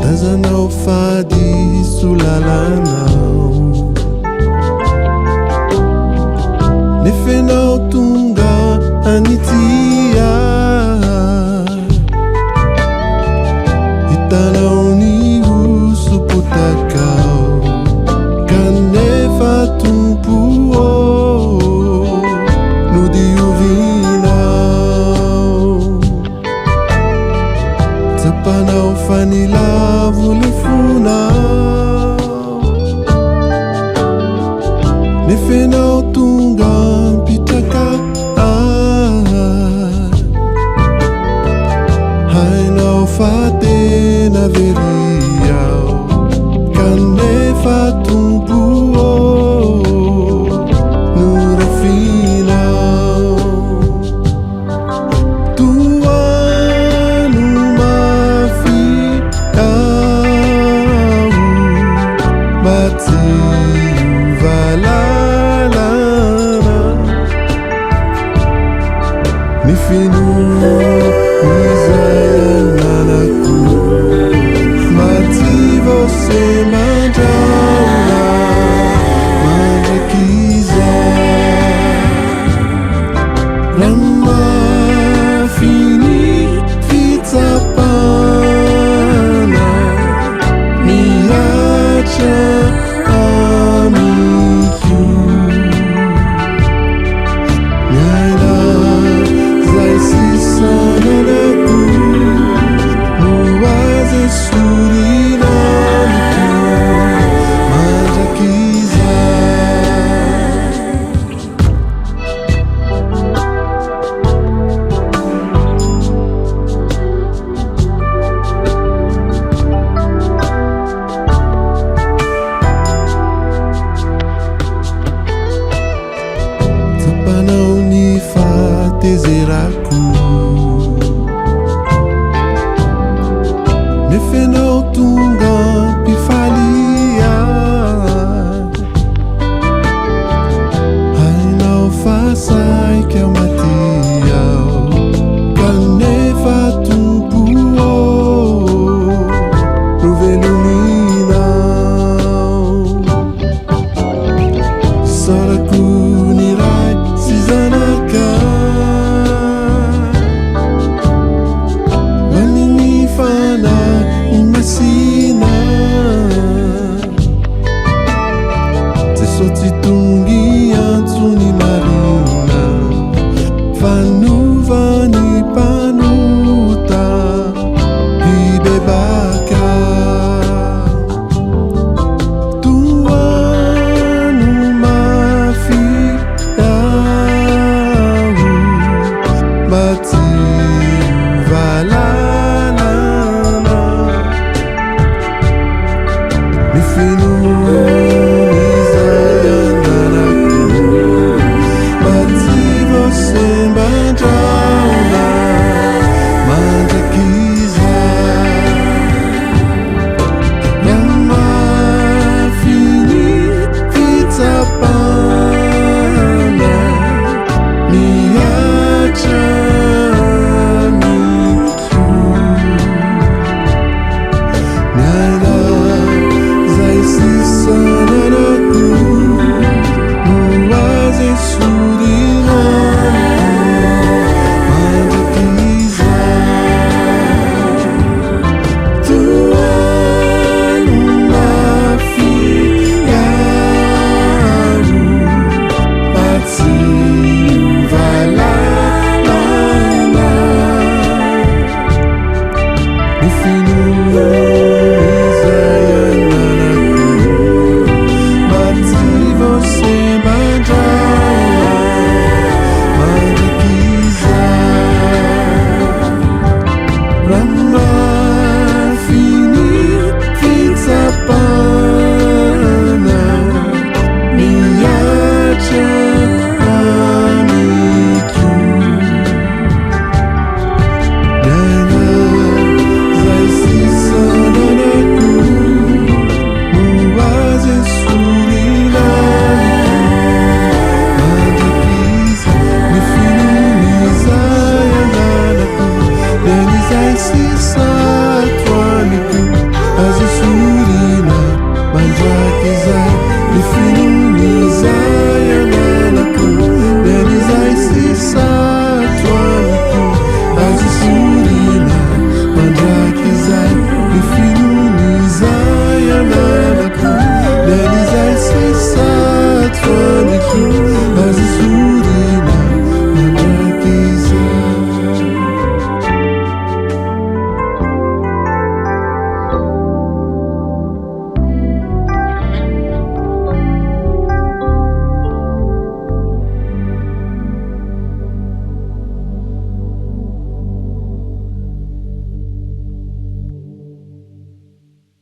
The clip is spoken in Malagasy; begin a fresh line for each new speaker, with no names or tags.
Azanao fady solalanao, nefenao tonga anitia, hitanao ny osopotakao, kanefa tompo no diovinao. Tsapanao fanilavo le fonao, nefenao tonga mpitraka, hainao fa tena very ao, kanefa tompo no rafinao. Tohano Mafy ao, matsio valalana, mifinonizay ananako, maty você mandraona mandrakizay. Mafy ny fitsapana, miatra amiko, miaina zay sisa nanako, no azy sorinamiko mandrakizay. Tsapanao ny fahatezerako, nefenao tonga mpifalia, hainao fa saika maty ao, kanefa tompo no velominao. Sarako ny ray sy zanakay, manimifana ny masina, Jesosy tongy Antsan'I marina, fanovany mpanota hibebaka.